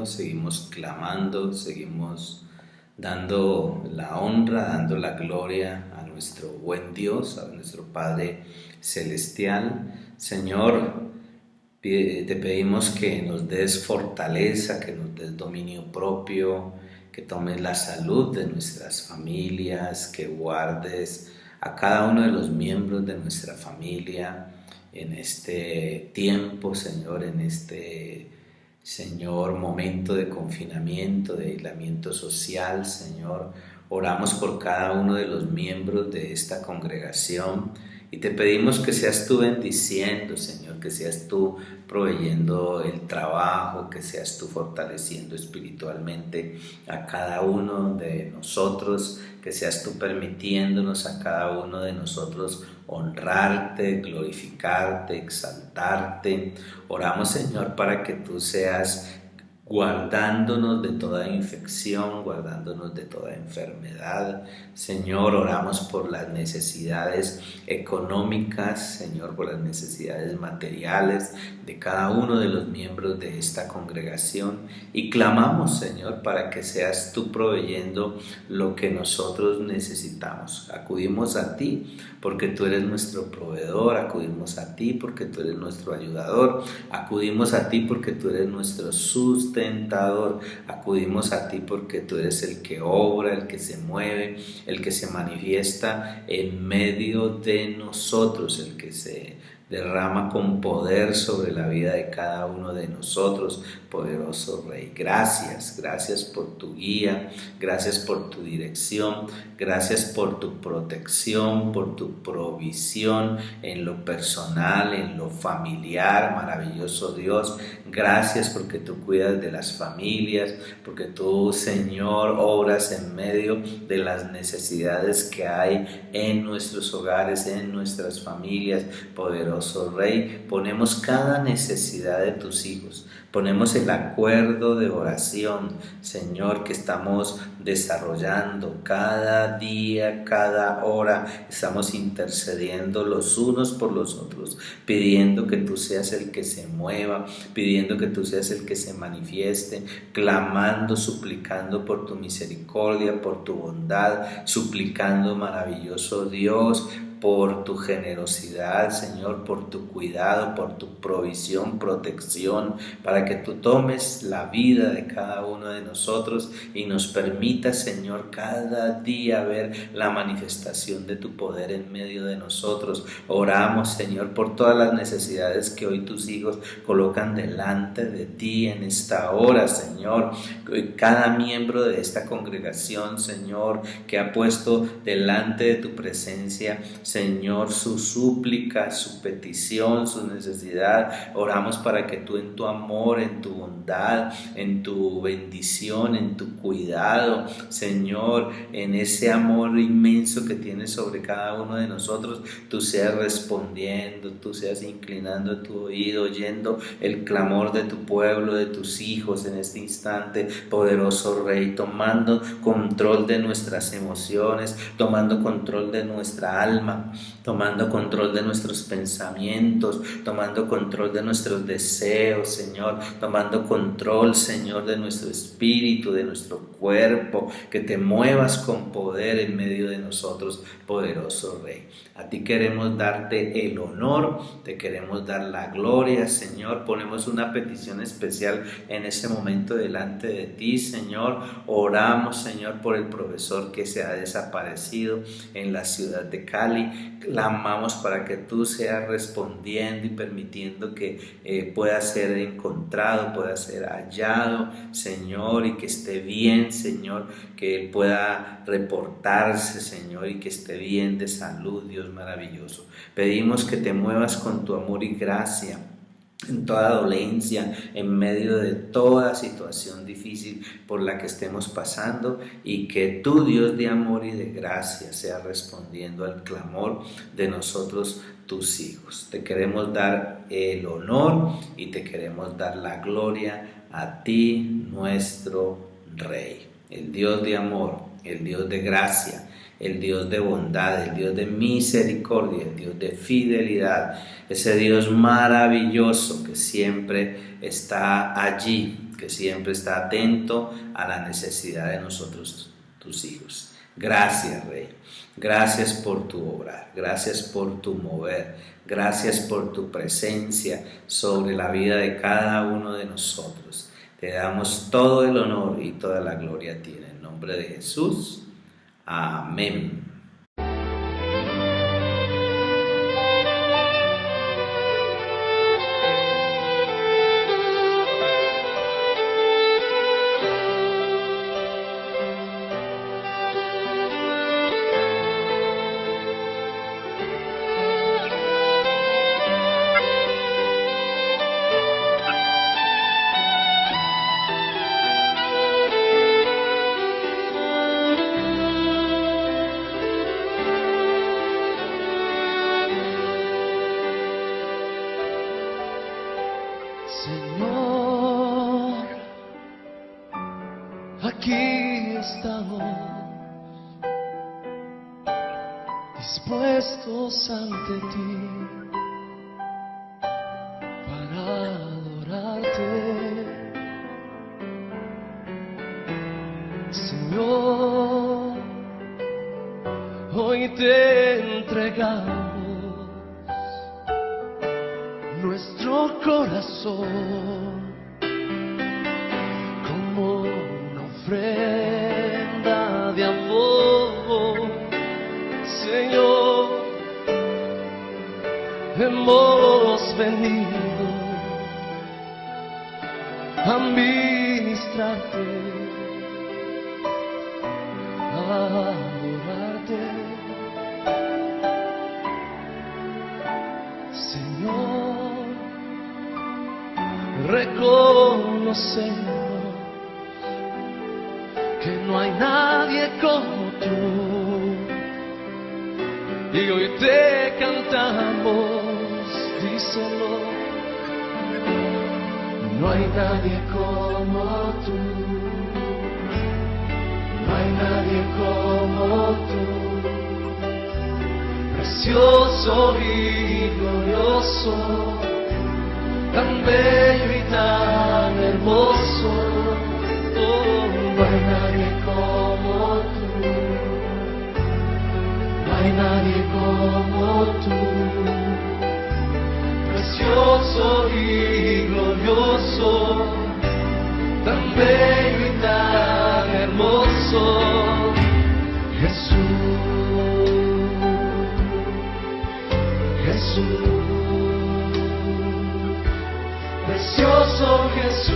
pidiendo, seguimos clamando, seguimos dando la honra, dando la gloria a nuestro buen Dios, a nuestro Padre Celestial. Señor, te pedimos que nos des fortaleza, que nos des dominio propio, que tomes la salud de nuestras familias, que guardes a cada uno de los miembros de nuestra familia en este tiempo, Señor, en este, Señor, momento de confinamiento, de aislamiento social, Señor. Oramos por cada uno de los miembros de esta congregación y te pedimos que seas tú bendiciendo, Señor, que seas tú proveyendo el trabajo, que seas tú fortaleciendo espiritualmente a cada uno de nosotros, que seas tú permitiéndonos a cada uno de nosotros honrarte, glorificarte, exaltarte. Oramos, Señor, para que tú seas guardándonos de toda infección, guardándonos de toda enfermedad. Señor, oramos por las necesidades económicas, Señor, por las necesidades materiales de cada uno de los miembros de esta congregación y clamamos, Señor, para que seas tú proveyendo lo que nosotros necesitamos. Acudimos a ti porque tú eres nuestro proveedor, acudimos a ti porque tú eres nuestro ayudador, acudimos a ti porque tú eres nuestro sustentador, acudimos a ti porque tú eres el que obra, el que se mueve, el que se manifiesta en medio de nosotros, el que se derrama con poder sobre la vida de cada uno de nosotros, poderoso Rey. Gracias, gracias por tu guía, gracias por tu dirección, gracias por tu protección, por tu provisión en lo personal, en lo familiar, maravilloso Dios. Gracias porque tú cuidas de las familias, porque tú, Señor, obras en medio de las necesidades que hay en nuestros hogares, en nuestras familias, poderoso Rey. Ponemos cada necesidad de tus hijos, ponemos el acuerdo de oración, Señor, que estamos desarrollando cada día, cada hora, estamos intercediendo los unos por los otros, pidiendo que tú seas el que se mueva, pidiendo que tú seas el que se manifieste, clamando, suplicando por tu misericordia, por tu bondad, suplicando, maravilloso Dios, por tu generosidad, Señor, por tu cuidado, por tu provisión, protección, para que tú tomes la vida de cada uno de nosotros y nos permitas, Señor, cada día ver la manifestación de tu poder en medio de nosotros. Oramos, Señor, por todas las necesidades que hoy tus hijos colocan delante de ti en esta hora, Señor. Cada miembro de esta congregación, Señor, que ha puesto delante de tu presencia, Señor, su súplica, su petición, su necesidad. Oramos para que tú en tu amor, en tu bondad, en tu bendición, en tu cuidado, Señor, en ese amor inmenso que tienes sobre cada uno de nosotros, tú seas respondiendo, tú seas inclinando tu oído, oyendo el clamor de tu pueblo, de tus hijos en este instante, poderoso Rey, tomando control de nuestras emociones, tomando control de nuestra alma, tomando control de nuestros pensamientos, tomando control de nuestros deseos, Señor, tomando control, Señor, de nuestro espíritu, de nuestro cuerpo, que te muevas con poder en medio de nosotros, poderoso Rey. A ti queremos darte el honor, te queremos dar la gloria, Señor. Ponemos una petición especial en este momento delante de ti, Señor. Oramos, Señor, por el profesor que se ha desaparecido en la ciudad de Cali. Clamamos para que tú seas respondiendo y permitiendo que pueda ser encontrado, pueda ser hallado, Señor, y que esté bien, Señor, que él pueda reportarse, Señor, y que esté bien de salud, Dios maravilloso. Pedimos que te muevas con tu amor y gracia en toda dolencia, en medio de toda situación difícil por la que estemos pasando, y que tú, Dios de amor y de gracia, sea respondiendo al clamor de nosotros, tus hijos. Te queremos dar el honor y te queremos dar la gloria a ti, nuestro Rey, el Dios de amor, el Dios de gracia, el Dios de bondad, el Dios de misericordia, el Dios de fidelidad, ese Dios maravilloso que siempre está allí, que siempre está atento a la necesidad de nosotros, tus hijos. Gracias, Rey. Gracias por tu obrar, gracias por tu mover, gracias por tu presencia sobre la vida de cada uno de nosotros. Te damos todo el honor y toda la gloria a ti. En el nombre de Jesús. Amén. Señor, aquí estamos, dispuestos ante ti para adorarte. Señor, hoy te entregamos nuestro corazón como una ofrenda de amor. Señor, hemos venido a ministrarte, a adorarte. Señor, reconocemos que no hay nadie como tú, y hoy te cantamos, díselo. No hay nadie como tú, no hay nadie como tú, precioso y glorioso, tan bello y tan hermoso. Oh, no hay nadie como tú, no hay nadie como tú, precioso y glorioso, tan bello y tan hermoso. Jesús, Jesús, precioso Jesús.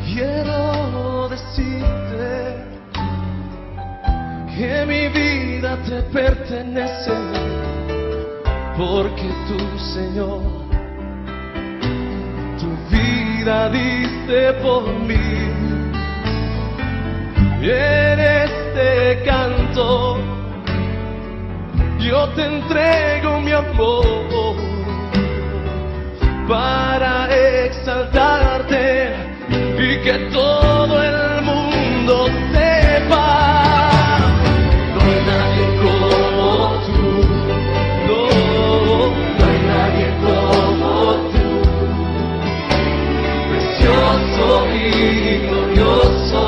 Quiero decirte que mi vida te pertenece, porque tú, Señor, tu vida diste por mí. Y en este canto yo te entrego mi amor para exaltarte y que todo el mundo sepa. No hay nadie como tú, no hay nadie como tú, precioso y glorioso,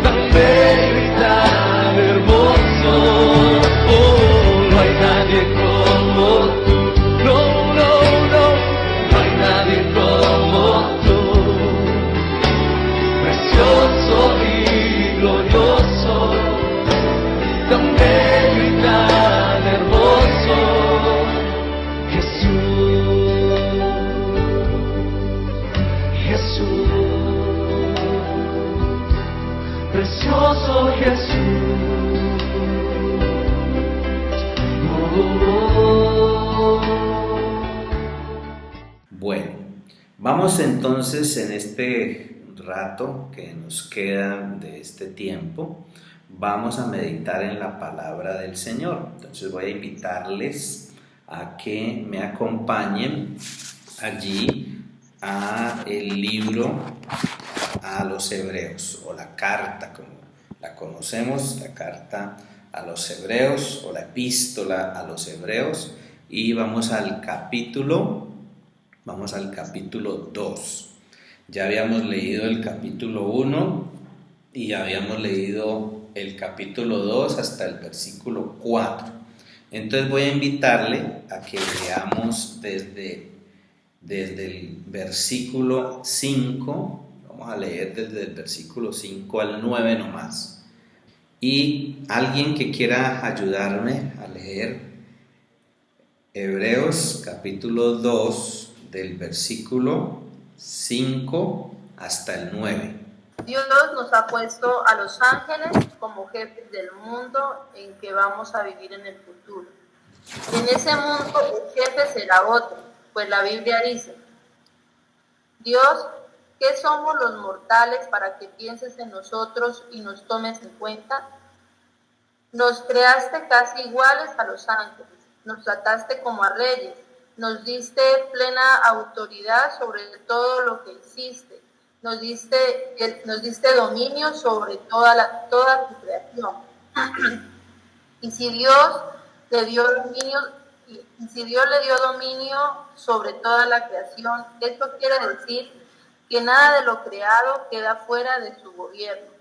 tan bello y tan hermoso. Oh, no hay nadie como tú, no hay nadie como tú, precioso y glorioso, tan bello y tan hermoso. Jesús, Jesús, precioso Jesús. Bueno, vamos entonces en este rato que nos queda de este tiempo, vamos a meditar en la palabra del Señor. Entonces voy a invitarles a que me acompañen allí a el libro a los hebreos, o la carta como la conocemos, la carta a los hebreos o la epístola a los hebreos, y vamos al capítulo 2. Ya habíamos leído el capítulo 1 y ya habíamos leído el capítulo 2 hasta el versículo 4. Entonces voy a invitarle a que leamos desde el versículo 5, vamos a leer desde el versículo 5 al 9 nomás. Y alguien que quiera ayudarme a leer Hebreos capítulo 2 del versículo 5 hasta el 9. Dios nos ha puesto a los ángeles como jefes del mundo en que vamos a vivir en el futuro. En ese mundo el jefe será otro, pues la Biblia dice: Dios, ¿qué somos los mortales para que pienses en nosotros y nos tomes en cuenta? Nos creaste casi iguales a los ángeles, nos trataste como a reyes, nos diste plena autoridad sobre todo lo que hiciste, nos diste dominio sobre toda tu creación. Y si Dios le dio dominio sobre toda la creación, esto quiere decir que nada de lo creado queda fuera de su gobierno.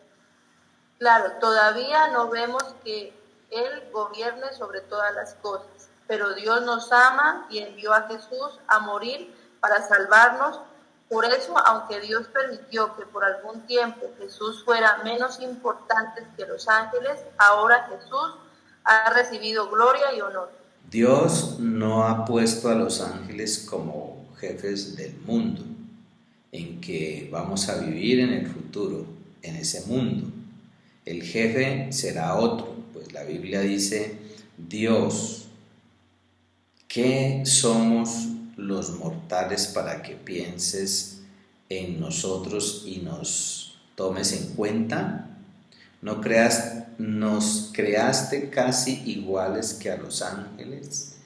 Claro, todavía no vemos que Él gobierne sobre todas las cosas, pero Dios nos ama y envió a Jesús a morir para salvarnos. Por eso, aunque Dios permitió que por algún tiempo Jesús fuera menos importante que los ángeles, ahora Jesús ha recibido gloria y honor. Dios no ha puesto a los ángeles como jefes del mundo, en que vamos a vivir en el futuro, en ese mundo. El jefe será otro, pues la Biblia dice: Dios, ¿qué somos los mortales para que pienses en nosotros y nos tomes en cuenta? Nos creaste casi iguales que a los ángeles,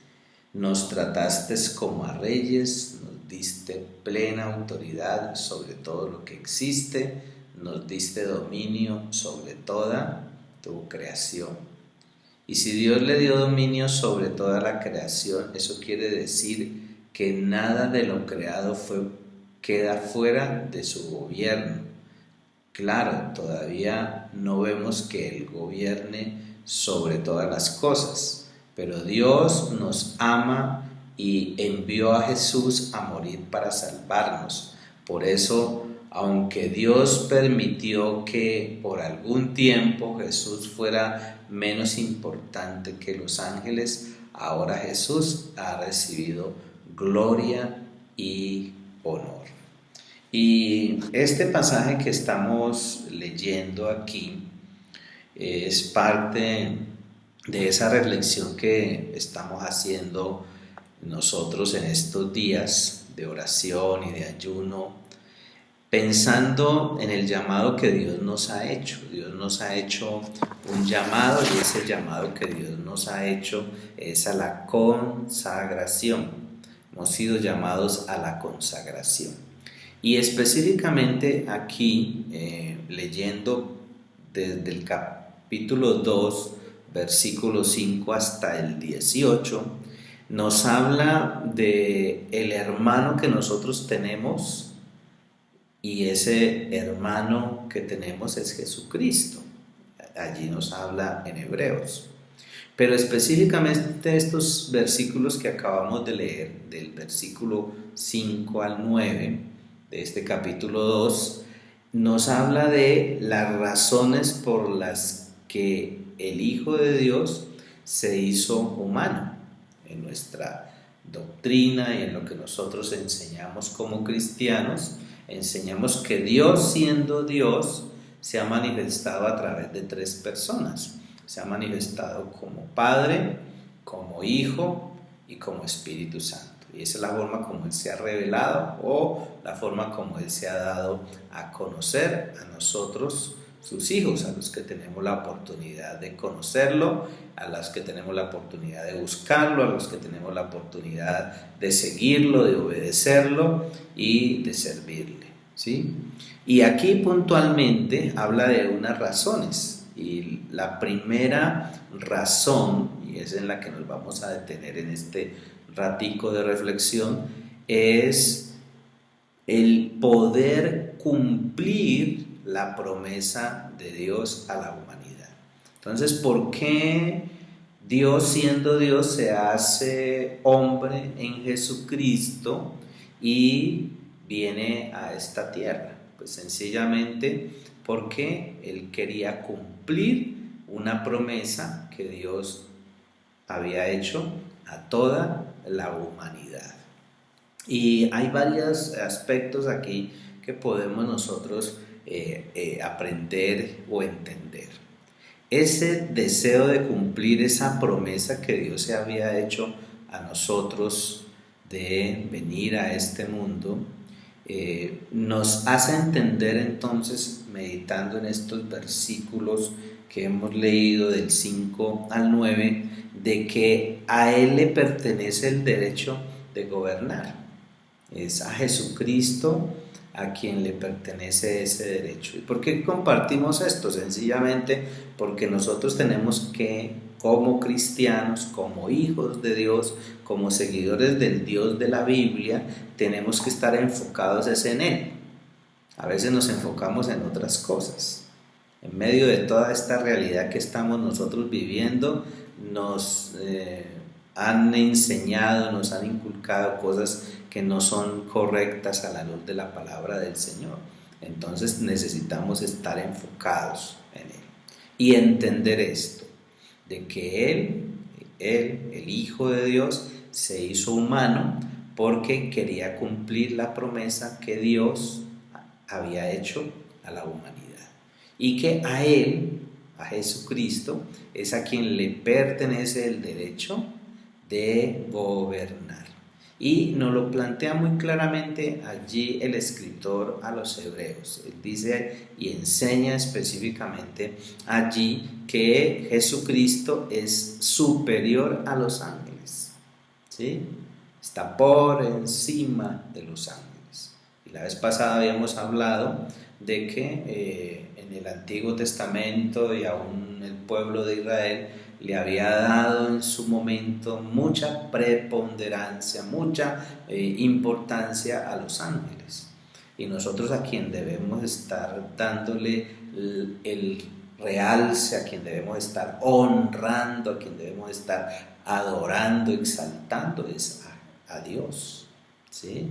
nos trataste como a reyes, nos diste plena autoridad sobre todo lo que existe, nos diste dominio sobre toda tu creación. Y si Dios le dio dominio sobre toda la creación, eso quiere decir que nada de lo creado queda fuera de su gobierno. Claro, todavía no vemos que Él gobierne sobre todas las cosas, pero Dios nos ama y envió a Jesús a morir para salvarnos. Por eso, aunque Dios permitió que por algún tiempo Jesús fuera menos importante que los ángeles, ahora Jesús ha recibido gloria y honor. Y este pasaje que estamos leyendo aquí es parte de esa reflexión que estamos haciendo nosotros en estos días de oración y de ayuno, pensando en el llamado que Dios nos ha hecho. Dios nos ha hecho un llamado, y ese llamado que Dios nos ha hecho es a la consagración. Hemos sido llamados a la consagración. Y específicamente aquí, leyendo desde el capítulo 2, versículo 5 hasta el 18, nos habla de el hermano que nosotros tenemos, y ese hermano que tenemos es Jesucristo. Allí nos habla en Hebreos. Pero específicamente estos versículos que acabamos de leer, del versículo 5 al 9, de este capítulo 2, nos habla de las razones por las que el Hijo de Dios se hizo humano. En nuestra doctrina y en lo que nosotros enseñamos como cristianos, enseñamos que Dios, siendo Dios, se ha manifestado a través de 3 personas. Se ha manifestado como Padre, como Hijo y como Espíritu Santo. Y esa es la forma como Él se ha revelado, o la forma como Él se ha dado a conocer a nosotros, sus hijos, a los que tenemos la oportunidad de conocerlo, a los que tenemos la oportunidad de buscarlo, a los que tenemos la oportunidad de seguirlo, de obedecerlo y de servirle, ¿sí? Y aquí puntualmente habla de unas razones, y la primera razón, y es en la que nos vamos a detener en este ratico de reflexión, es el poder cumplir la promesa de Dios a la humanidad. Entonces, ¿por qué Dios, siendo Dios, se hace hombre en Jesucristo y viene a esta tierra? Pues sencillamente porque Él quería cumplir una promesa que Dios había hecho a toda la humanidad. Y hay varios aspectos aquí que podemos nosotros aprender o entender. Ese deseo de cumplir esa promesa que Dios se había hecho a nosotros de venir a este mundo, nos hace entender entonces, meditando en estos versículos que hemos leído del 5 al 9, de que a Él le pertenece el derecho de gobernar. Es a Jesucristo a quien le pertenece ese derecho. ¿Y por qué compartimos esto? Sencillamente porque nosotros tenemos que, como cristianos, como hijos de Dios, como seguidores del Dios de la Biblia, tenemos que estar enfocados en Él. A veces nos enfocamos en otras cosas. En medio de toda esta realidad que estamos nosotros viviendo, nos han enseñado, nos han inculcado cosas que no son correctas a la luz de la palabra del Señor. Entonces necesitamos estar enfocados en Él y entender esto, de que Él, el Hijo de Dios, se hizo humano porque quería cumplir la promesa que Dios había hecho a la humanidad, y que a Él, a Jesucristo, es a quien le pertenece el derecho de gobernar. Y nos lo plantea muy claramente allí el escritor a los hebreos. Él dice y enseña específicamente allí que Jesucristo es superior a los ángeles, ¿sí? Está por encima de los ángeles. Y la vez pasada habíamos hablado de que en el Antiguo Testamento y aún el pueblo de Israel le había dado en su momento mucha preponderancia, mucha importancia a los ángeles. Y nosotros a quien debemos estar dándole el realce, a quien debemos estar honrando, a quien debemos estar adorando, exaltando, es a Dios, ¿sí?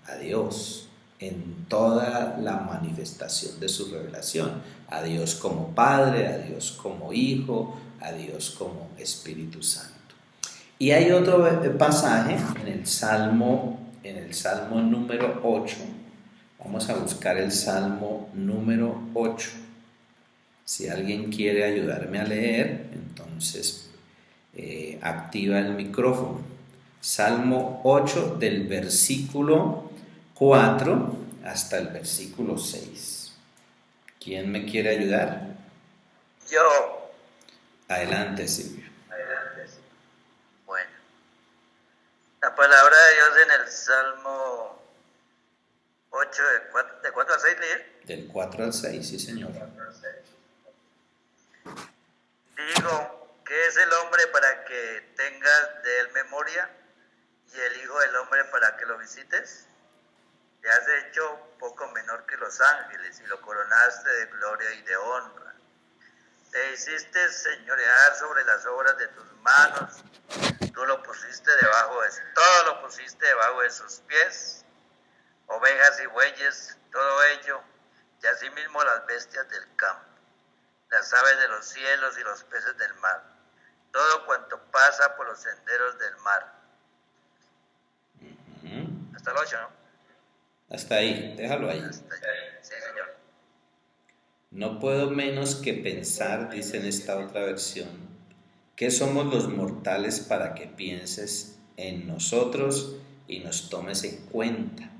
A Dios en toda la manifestación de su revelación, a Dios como Padre, a Dios como Hijo, a Dios como Espíritu Santo. Y hay otro pasaje en el Salmo número 8. Vamos a buscar el Salmo número 8. Si alguien quiere ayudarme a leer, entonces activa el micrófono. Salmo 8, del versículo 4 hasta el versículo 6. ¿Quién me quiere ayudar? Yo. Adelante, Silvio. Bueno, la palabra de Dios en el Salmo 8, de 4 al 6, leer. Del 4 al 6, sí, señor. Digo, ¿qué es el hombre para que tengas de él memoria, y el Hijo del hombre para que lo visites? Te has hecho poco menor que los ángeles y lo coronaste de gloria y de honra. Te hiciste señorear sobre las obras de tus manos. Todo lo pusiste debajo de sus pies. Ovejas y bueyes, todo ello, y asimismo las bestias del campo, las aves de los cielos y los peces del mar, todo cuanto pasa por los senderos del mar. Hasta el 8, ¿no? Hasta ahí, déjalo ahí. Sí, señor. No puedo menos que pensar, dice en esta otra versión, que somos los mortales para que pienses en nosotros y nos tomes en cuenta.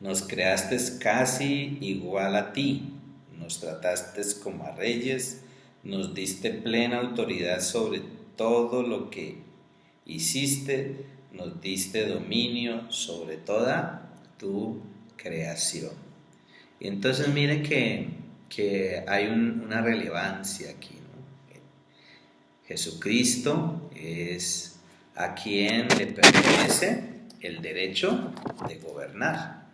Nos creaste casi igual a ti, nos trataste como a reyes, nos diste plena autoridad sobre todo lo que hiciste, nos diste dominio sobre toda tu creación. Y entonces mire que hay una relevancia aquí, ¿no? Jesucristo es a quien le pertenece el derecho de gobernar,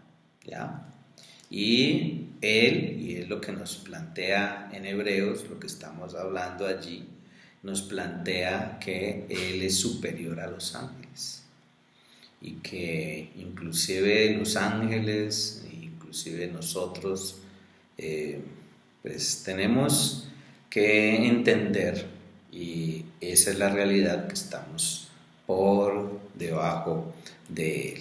¿ya? Y es lo que nos plantea en Hebreos, lo que estamos hablando allí, nos plantea que Él es superior a los ángeles y que inclusive los ángeles, inclusive nosotros, pues tenemos que entender, y esa es la realidad, que estamos por debajo de Él.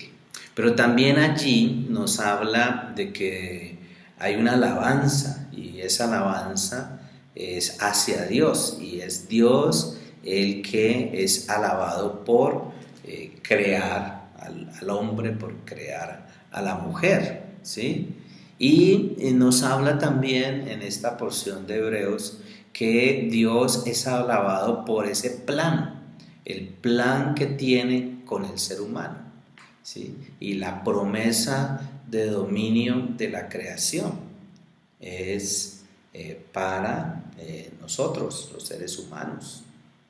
Pero también allí nos habla de que hay una alabanza, y esa alabanza es hacia Dios, y es Dios el que es alabado por crear al hombre, por crear a la mujer, ¿sí? Y nos habla también en esta porción de Hebreos que Dios es alabado por ese plan, el plan que tiene con el ser humano, ¿sí? Y la promesa de dominio de la creación es para nosotros, los seres humanos,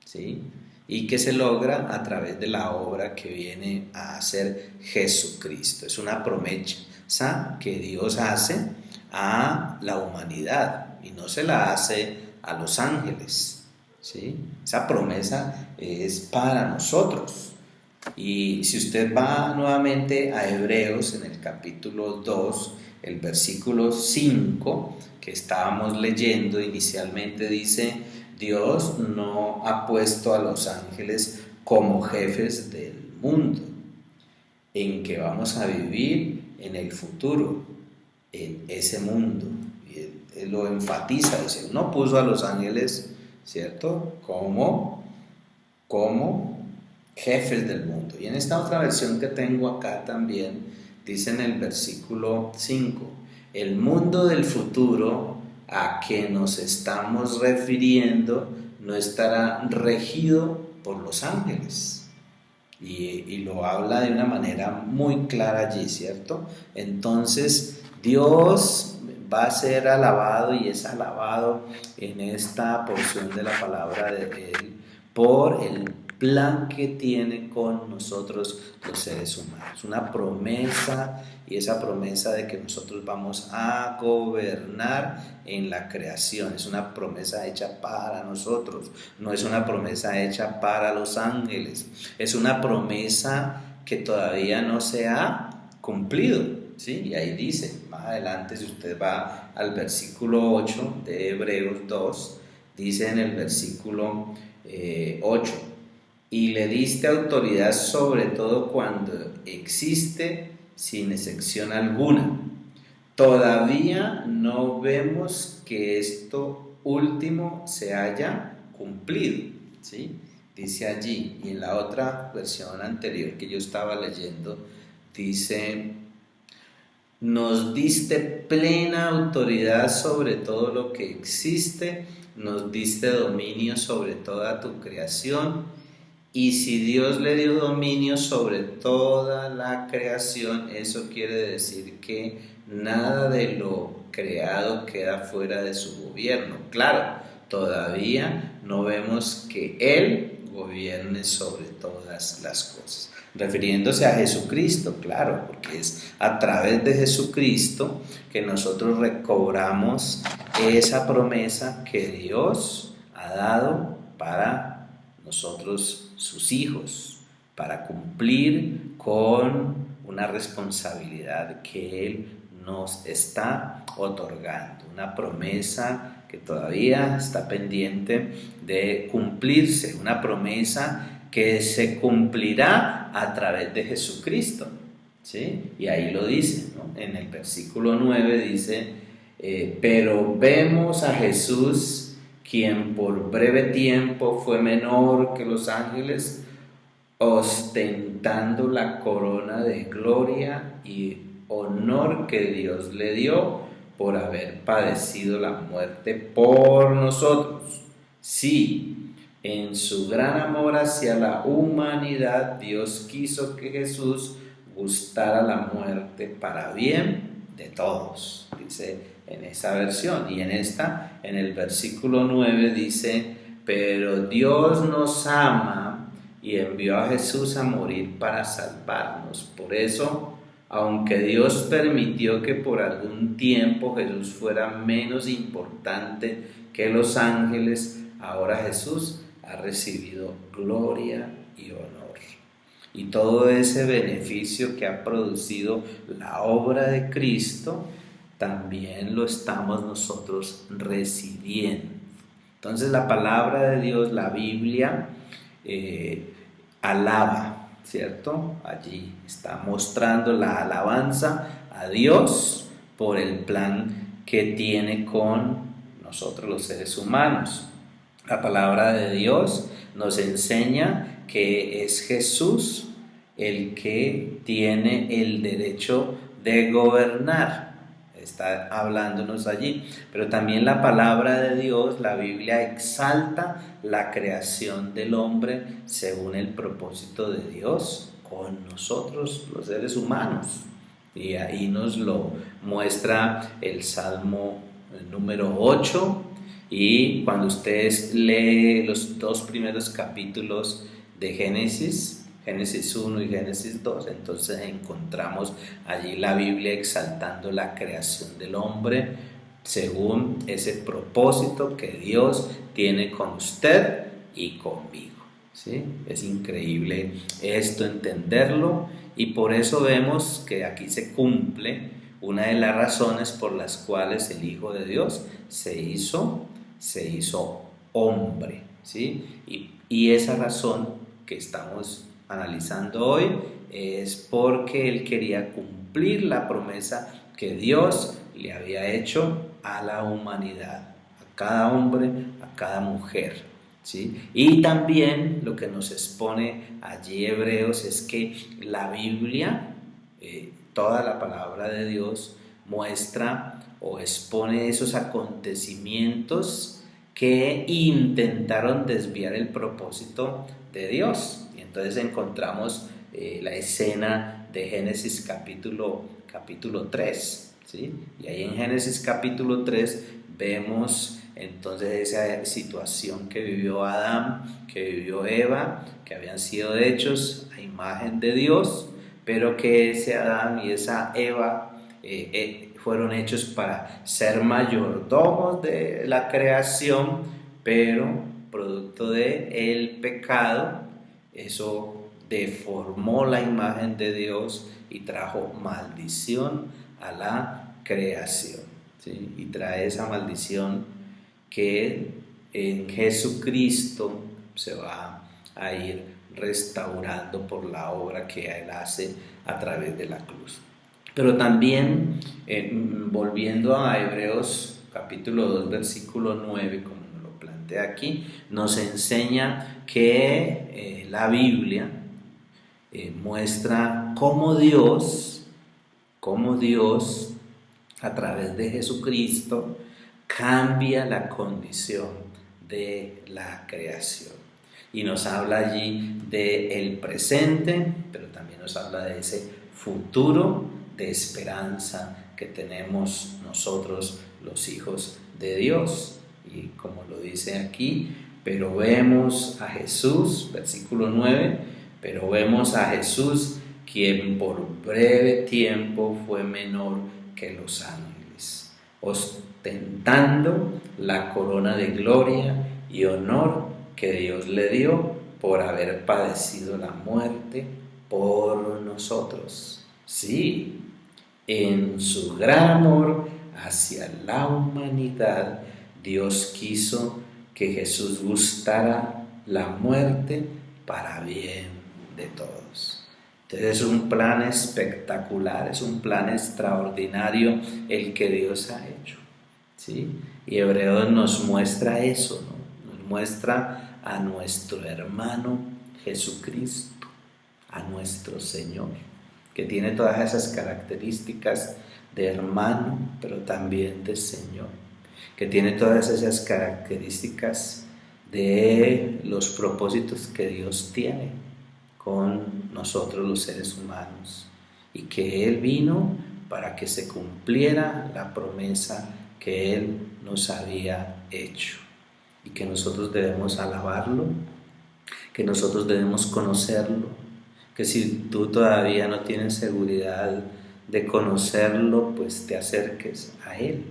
¿sí? Y que se logra a través de la obra que viene a hacer Jesucristo. Es una promesa que Dios hace a la humanidad y no se la hace a los ángeles, ¿sí? Esa promesa es para nosotros. Y si usted va nuevamente a Hebreos en el capítulo 2, el versículo 5 que estábamos leyendo inicialmente, dice: Dios no ha puesto a los ángeles como jefes del mundo en que vamos a vivir en el futuro, en ese mundo. Y él lo enfatiza, dice, no puso a los ángeles, ¿cierto?, como jefes del mundo. Y en esta otra versión que tengo acá también, dice en el versículo 5, el mundo del futuro a que nos estamos refiriendo no estará regido por los ángeles. Y lo habla de una manera muy clara allí, ¿cierto? Entonces Dios va a ser alabado y es alabado en esta porción de la palabra de Él por el plan que tiene con nosotros los seres humanos, una promesa, y esa promesa de que nosotros vamos a gobernar en la creación es una promesa hecha para nosotros, no es una promesa hecha para los ángeles, es una promesa que todavía no se ha cumplido, ¿sí? Y ahí dice, más adelante, si usted va al versículo 8 de Hebreos 2, dice en el versículo 8, y le diste autoridad sobre todo cuando existe sin excepción alguna. Todavía no vemos que esto último se haya cumplido, ¿sí? Dice allí, y en la otra versión anterior que yo estaba leyendo, dice, nos diste plena autoridad sobre todo lo que existe, nos diste dominio sobre toda tu creación. Y si Dios le dio dominio sobre toda la creación, eso quiere decir que nada de lo creado queda fuera de su gobierno. Claro, todavía no vemos que Él gobierne sobre todas las cosas. Refiriéndose a Jesucristo, claro, porque es a través de Jesucristo que nosotros recobramos esa promesa que Dios ha dado para nosotros, sus hijos, para cumplir con una responsabilidad que Él nos está otorgando, una promesa que todavía está pendiente de cumplirse, una promesa que se cumplirá a través de Jesucristo, ¿sí? Y ahí lo dice, ¿no? En el versículo 9 dice, pero vemos a Jesús, quien por breve tiempo fue menor que los ángeles, ostentando la corona de gloria y honor que Dios le dio por haber padecido la muerte por nosotros. Sí, en su gran amor hacia la humanidad, Dios quiso que Jesús gustara la muerte para bien de todos, dice en esa versión. Y en esta, en el versículo 9 dice: pero Dios nos ama y envió a Jesús a morir para salvarnos. Por eso, aunque Dios permitió que por algún tiempo Jesús fuera menos importante que los ángeles, ahora Jesús ha recibido gloria y honor. Y todo ese beneficio que ha producido la obra de Cristo, también lo estamos nosotros recibiendo. Entonces la palabra de Dios, la Biblia, alaba, ¿cierto? Allí está mostrando la alabanza a Dios por el plan que tiene con nosotros los seres humanos. La palabra de Dios nos enseña que es Jesús el que tiene el derecho de gobernar. Está hablándonos allí, pero también la palabra de Dios, la Biblia, exalta la creación del hombre según el propósito de Dios con nosotros los seres humanos, y ahí nos lo muestra el Salmo número 8. Y cuando ustedes leen los 2 primeros capítulos de Génesis 1 y Génesis 2, entonces encontramos allí la Biblia exaltando la creación del hombre según ese propósito que Dios tiene con usted y conmigo, ¿sí? Es increíble esto, entenderlo, y por eso vemos que aquí se cumple una de las razones por las cuales el Hijo de Dios se hizo hombre, ¿sí? Y esa razón que estamos analizando hoy es porque Él quería cumplir la promesa que Dios le había hecho a la humanidad, a cada hombre, a cada mujer, ¿sí? Y también lo que nos expone allí Hebreos es que la Biblia, toda la palabra de Dios, muestra o expone esos acontecimientos que intentaron desviar el propósito de Dios. Y entonces encontramos la escena de Génesis capítulo 3, ¿sí? Y ahí en Génesis capítulo 3 vemos entonces esa situación que vivió Adán, que vivió Eva, que habían sido hechos a imagen de Dios, pero que ese Adán y esa Eva fueron hechos para ser mayordomos de la creación, pero producto del pecado, eso deformó la imagen de Dios y trajo maldición a la creación, ¿sí? Y trae esa maldición que en Jesucristo se va a ir restaurando por la obra que Él hace a través de la cruz. Pero también, volviendo a Hebreos capítulo 2, versículo 9, como nos lo plantea aquí, nos enseña que la Biblia muestra cómo Dios, a través de Jesucristo, cambia la condición de la creación. Y nos habla allí del presente, pero también nos habla de ese futuro de esperanza que tenemos nosotros los hijos de Dios. Y como lo dice aquí, pero vemos a Jesús, versículo 9, pero vemos a Jesús, quien por breve tiempo fue menor que los ángeles, ostentando la corona de gloria y honor que Dios le dio por haber padecido la muerte por nosotros. Sí, en su gran amor hacia la humanidad, Dios quiso que Jesús gustara la muerte para bien de todos. Entonces es un plan espectacular, es un plan extraordinario el que Dios ha hecho, ¿sí? Y Hebreos nos muestra eso, ¿no? Nos muestra a nuestro hermano Jesucristo, a nuestro Señor, que tiene todas esas características de hermano, pero también de Señor, que tiene todas esas características de los propósitos que Dios tiene con nosotros los seres humanos, y que Él vino para que se cumpliera la promesa que Él nos había hecho, y que nosotros debemos alabarlo, que nosotros debemos conocerlo, que si tú todavía no tienes seguridad de conocerlo, pues te acerques a Él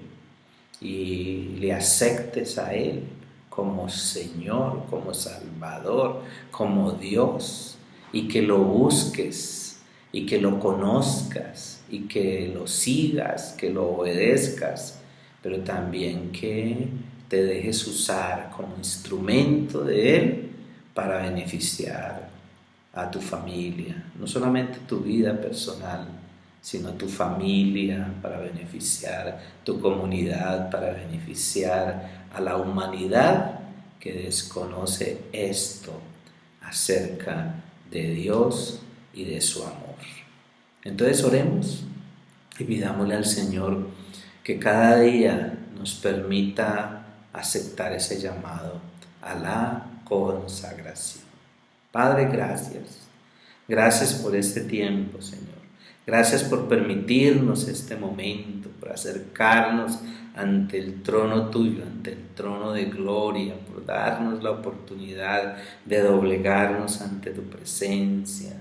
y le aceptes a Él como Señor, como Salvador, como Dios, y que lo busques y que lo conozcas y que lo sigas, que lo obedezcas, pero también que te dejes usar como instrumento de Él para beneficiar a tu familia, no solamente tu vida personal, sino tu familia, para beneficiar tu comunidad, para beneficiar a la humanidad que desconoce esto acerca de Dios y de su amor. Entonces oremos y pidámosle al Señor que cada día nos permita aceptar ese llamado a la consagración. Padre, gracias. Gracias por este tiempo, Señor. Gracias por permitirnos este momento, por acercarnos ante el trono tuyo, ante el trono de gloria, por darnos la oportunidad de doblegarnos ante tu presencia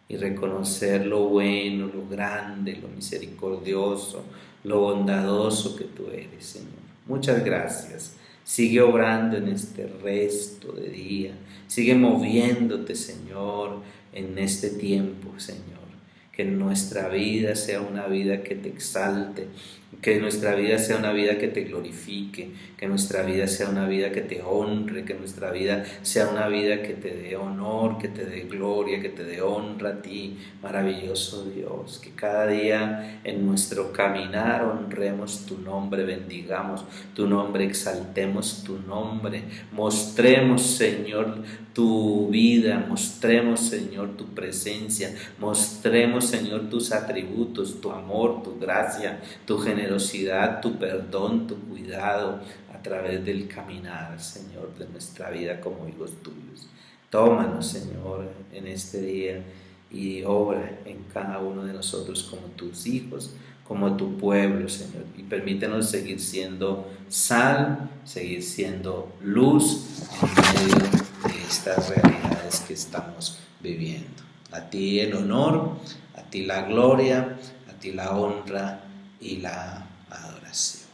y reconocer lo bueno, lo grande, lo misericordioso, lo bondadoso que tú eres, Señor. Muchas gracias. Sigue obrando en este resto de día. Sigue moviéndote, Señor, en este tiempo, Señor. Que nuestra vida sea una vida que te exalte, que nuestra vida sea una vida que te glorifique, que nuestra vida sea una vida que te honre, que nuestra vida sea una vida que te dé honor, que te dé gloria, que te dé honra a ti, maravilloso Dios. Que cada día en nuestro caminar honremos tu nombre, bendigamos tu nombre, exaltemos tu nombre, mostremos, Señor, tu vida, mostremos, Señor, tu presencia, mostremos, Señor, tus atributos, tu amor, tu gracia, tu generosidad, tu perdón, tu cuidado a través del caminar, Señor, de nuestra vida como hijos tuyos. Tómanos, Señor, en este día y obra en cada uno de nosotros como tus hijos, como tu pueblo, Señor, y permítenos seguir siendo sal, seguir siendo luz en medio de estas realidades que estamos viviendo. A ti el honor, a ti la gloria, a ti la honra y la adoración.